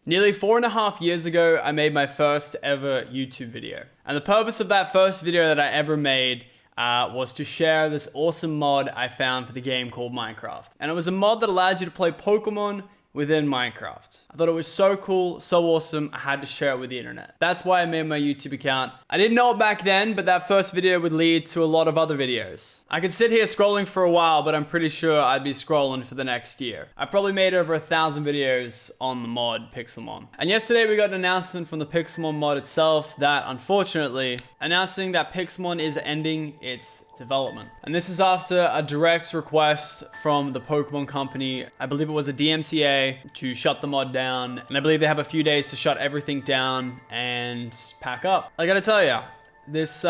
Nearly 4.5 years ago, I made my first ever YouTube video. And the purpose of that first video that I ever made was to share this awesome mod I found for the game called Minecraft. And it was a mod that allowed you to play Pokemon within Minecraft. I thought it was so cool, so awesome, I had to share it with the internet. That's why I made my YouTube account. I didn't know it back then, but that first video would lead to a lot of other videos. I could sit here scrolling for a while, but I'm pretty sure I'd be scrolling for the next year. I've probably made over 1,000 videos on the mod Pixelmon. And yesterday we got an announcement from the Pixelmon mod itself that, unfortunately, announcing that Pixelmon is ending its development. And this is after a direct request from the Pokemon company. I believe it was a DMCA to shut the mod down. And I believe they have a few days to shut everything down and pack up. I gotta tell ya, this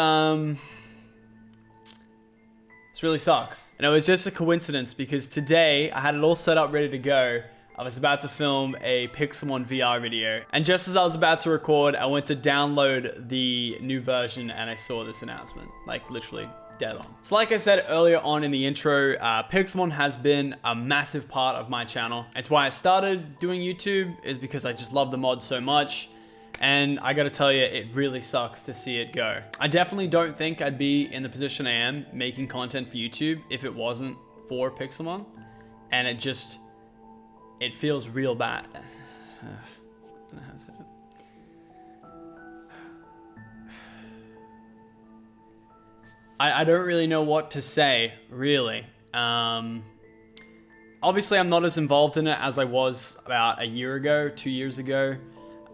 really sucks. And it was just a coincidence because today I had it all set up ready to go. I was about to film a Pixelmon VR video. And just as I was about to record, I went to download the new version and I saw this announcement. Like literally dead on. So like I said earlier on in the intro, Pixelmon has been a massive part of my channel. It's why I started doing YouTube, is because I just love the mod so much. And I gotta tell you, it really sucks to see it go. I definitely don't think I'd be in the position I am making content for YouTube if it wasn't for Pixelmon. And it feels real bad. I don't really know what to say, really. Obviously, I'm not as involved in it as I was about a year ago, 2 years ago.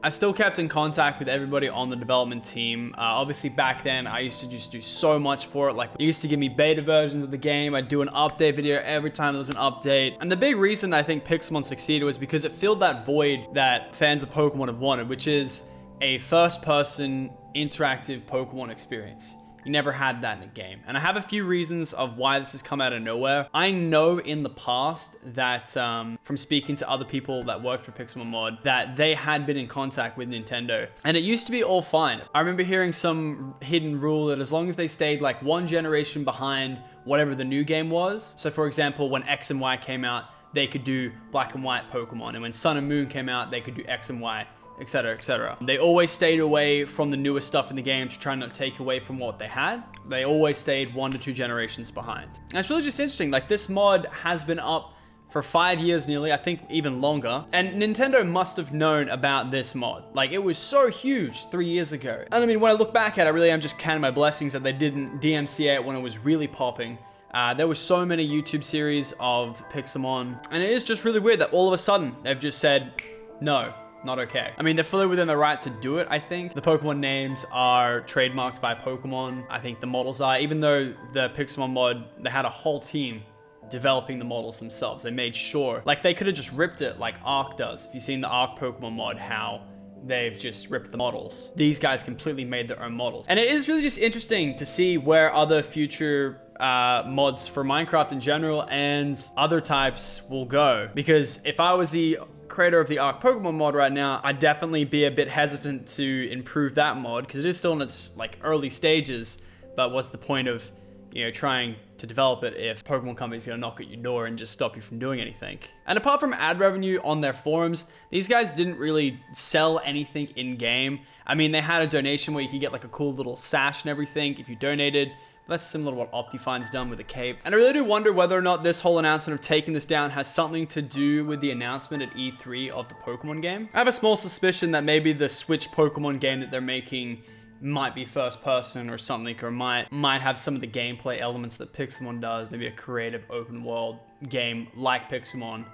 I still kept in contact with everybody on the development team. Obviously, back then, I used to just do so much for it. Like, they used to give me beta versions of the game. I'd do an update video every time there was an update. And the big reason I think Pixelmon succeeded was because it filled that void that fans of Pokemon have wanted, which is a first-person interactive Pokemon experience. You never had that in a game. And I have a few reasons of why this has come out of nowhere. I know in the past that from speaking to other people that worked for Pixelmon Mod, that they had been in contact with Nintendo. And it used to be all fine. I remember hearing some hidden rule that as long as they stayed like one generation behind whatever the new game was. So for example, when X and Y came out, they could do Black and White Pokemon. And when Sun and Moon came out, they could do X and Y, etc, etc. They always stayed away from the newest stuff in the game to try not to take away from what they had. They always stayed 1 to 2 generations behind. And it's really just interesting, like this mod has been up for 5 years nearly, I think even longer. And Nintendo must have known about this mod. Like it was so huge 3 years ago. And I mean, when I look back at it, really I'm just counting my blessings that they didn't DMCA it when it was really popping. There were so many YouTube series of Pixelmon. And it is just really weird that all of a sudden they've just said, no. Not okay. I mean, they're fully within the right to do it, I think. The Pokemon names are trademarked by Pokemon. I think the models are, even though the Pixelmon mod, they had a whole team developing the models themselves. They made sure, like they could have just ripped it like Arc does. If you've seen the Arc Pokemon mod, how they've just ripped the models. These guys completely made their own models. And it is really just interesting to see where other future mods for Minecraft in general and other types will go. Because if I was the creator of the Arc Pokemon mod right now, I'd definitely be a bit hesitant to improve that mod because it is still in its like early stages. But what's the point of, you know, trying to develop it if Pokemon company's gonna knock at your door and just stop you from doing anything? And apart from ad revenue on their forums, these guys didn't really sell anything in game. I mean, they had a donation where you could get like a cool little sash and everything if you donated. That's similar to what Optifine's done with the cape. And I really do wonder whether or not this whole announcement of taking this down has something to do with the announcement at E3 of the Pokemon game. I have a small suspicion that maybe the Switch Pokemon game that they're making might be first person or something, or might have some of the gameplay elements that Pixelmon does, maybe a creative open world game like Pixelmon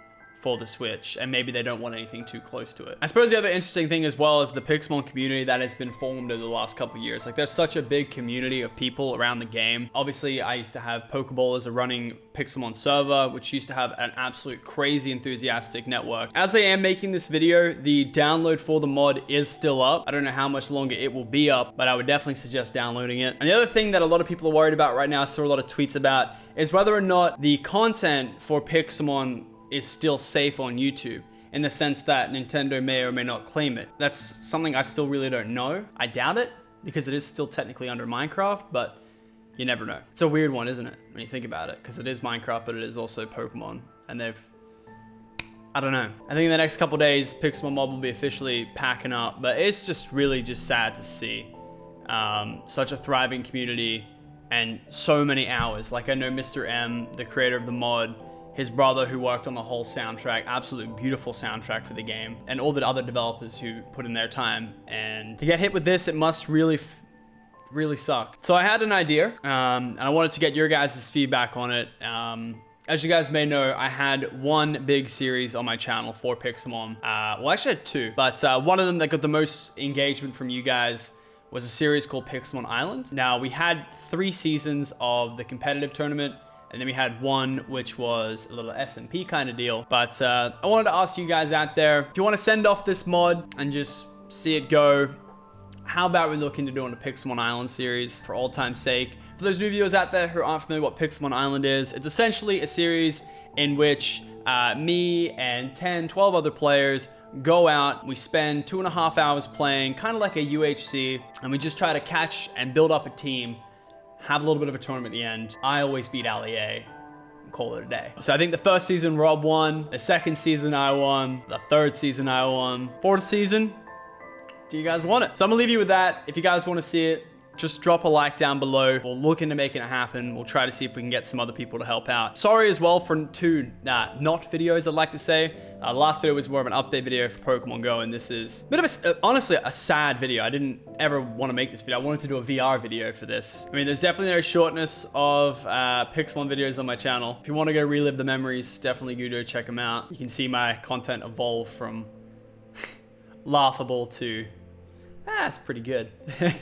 for the Switch, and maybe they don't want anything too close to it. I suppose the other interesting thing as well is the Pixelmon community that has been formed over the last couple of years. Like there's such a big community of people around the game. Obviously, I used to have Pokeball as a running Pixelmon server, which used to have an absolute crazy enthusiastic network. As I am making this video, the download for the mod is still up. I don't know how much longer it will be up, but I would definitely suggest downloading it. And the other thing that a lot of people are worried about right now, I saw a lot of tweets about, is whether or not the content for Pixelmon is still safe on YouTube, in the sense that Nintendo may or may not claim it. That's something I still really don't know. I doubt it, because it is still technically under Minecraft, but you never know. It's a weird one, isn't it, when you think about it? Because it is Minecraft, but it is also Pokemon, and they've I don't know. I think in the next couple days, Pixelmon Mob will be officially packing up, but it's just really just sad to see such a thriving community and so many hours. Like I know Mr. M, the creator of the mod, his brother who worked on the whole soundtrack, absolutely beautiful soundtrack for the game, and all the other developers who put in their time. And to get hit with this, it must really suck. So I had an idea, and I wanted to get your guys' feedback on it. As you guys may know, I had one big series on my channel for Pixelmon. Well, actually I had two, but one of them that got the most engagement from you guys was a series called Pixelmon Island. Now, we had 3 seasons of the competitive tournament, and then we had one which was a little SMP kind of deal. But I wanted to ask you guys out there, if you want to send off this mod and just see it go, how about we look into doing a Pixelmon Island series for old time's sake? For those new viewers out there who aren't familiar with what Pixelmon Island is, it's essentially a series in which me and 10, 12 other players go out, we spend 2.5 hours playing, kind of like a UHC, and we just try to catch and build up a team, have a little bit of a tournament at the end. I always beat Ali A and call it a day. So I think the first season Rob won, the second season I won, the third season I won, fourth season, do you guys want it? So I'm gonna leave you with that. If you guys want to see it, just drop a like down below. We'll look into making it happen. We'll try to see if we can get some other people to help out. Sorry as well for two not videos, I'd like to say. The last video was more of an update video for Pokemon Go, and this is a bit of honestly a sad video. I didn't ever want to make this video. I wanted to do a VR video for this. I mean, there's definitely no shortness of Pixelmon videos on my channel. If you want to go relive the memories, definitely go check them out. You can see my content evolve from laughable to that's pretty good.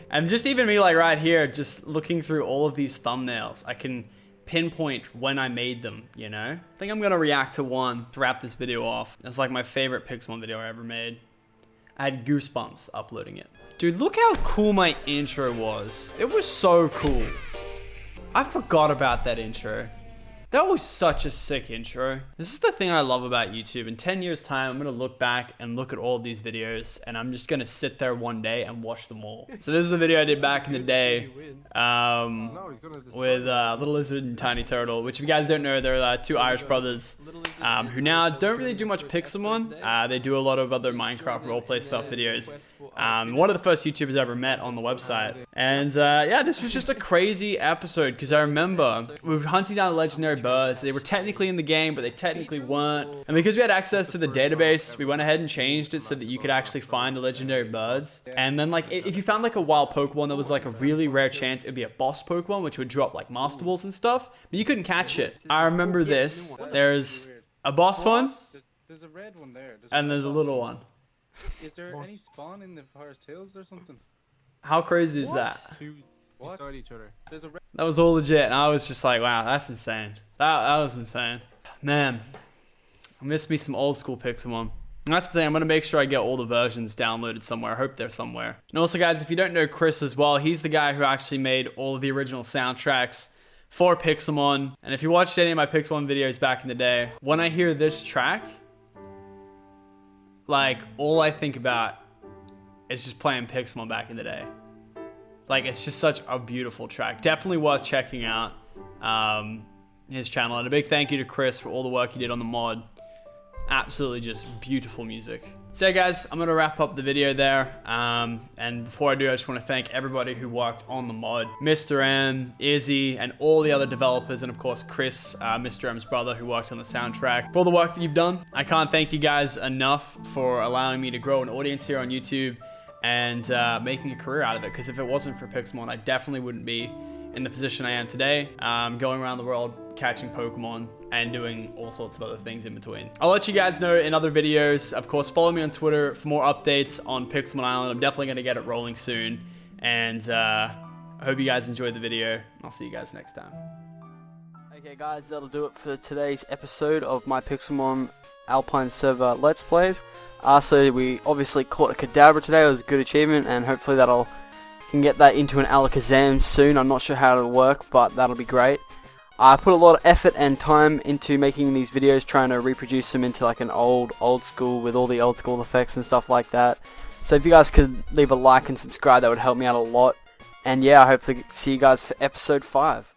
And just even me like right here, just looking through all of these thumbnails, I can pinpoint when I made them, you know? I think I'm gonna react to one to wrap this video off. It's like my favorite Pixelmon video I ever made. I had goosebumps uploading it. Dude, look how cool my intro was. It was so cool. I forgot about that intro. That was such a sick intro. This is the thing I love about YouTube. In 10 years time, I'm gonna look back and look at all of these videos, and I'm just gonna sit there one day and watch them all. So this is the video I did back in the day with Little Lizard and Tiny Turtle, which if you guys don't know, they're 2 Irish brothers who now don't really do much Pixelmon. They do a lot of other Minecraft roleplay stuff videos. One of the first YouTubers I ever met on the website. And yeah, this was just a crazy episode because I remember we were hunting down the legendary birds. They were technically in the game, but they technically weren't. And because we had access to the database, we went ahead and changed it so that you could actually find the legendary birds. And then like, if you found like a wild Pokemon, there was like a really rare chance it'd be a boss Pokemon, which would drop like Master Balls and stuff, but you couldn't catch it. I remember this. There's a boss one. There's a red one there. And there's a little one. Is there any spawn in the Forest Hills or something? How crazy is that? Two beside each other. There's a red. That was all legit, and I was just like, wow, that's insane. That was insane. Man, I miss me some old school Pixelmon. And that's the thing, I'm going to make sure I get all the versions downloaded somewhere. I hope they're somewhere. And also, guys, if you don't know Chris as well, he's the guy who actually made all of the original soundtracks for Pixelmon. And if you watched any of my Pixelmon videos back in the day, when I hear this track, like, all I think about is just playing Pixelmon back in the day. Like, it's just such a beautiful track. Definitely worth checking out his channel. And a big thank you to Chris for all the work he did on the mod. Absolutely just beautiful music. So guys, I'm gonna wrap up the video there. And before I do, I just want to thank everybody who worked on the mod. Mr. M, Izzy, and all the other developers, and of course Chris, Mr. M's brother, who worked on the soundtrack, for all the work that you've done. I can't thank you guys enough for allowing me to grow an audience here on YouTube and making a career out of it, because if it wasn't for Pixelmon, I definitely wouldn't be in the position I am today, going around the world catching Pokemon and doing all sorts of other things in between. I'll let you guys know in other videos. Of course, follow me on Twitter for more updates on Pixelmon Island. I'm definitely going to get it rolling soon, and I hope you guys enjoyed the video. I'll see you guys next time. Okay guys, that'll do it for today's episode of my Pixelmon Alpine server Let's Plays. So we obviously caught a Kadabra today. It was a good achievement, and hopefully can get that into an Alakazam soon. I'm not sure how it'll work, but that'll be great. I put a lot of effort and time into making these videos, trying to reproduce them into like an old school with all the old school effects and stuff like that. So if you guys could leave a like and subscribe, that would help me out a lot. And yeah, I hope to see you guys for episode 5.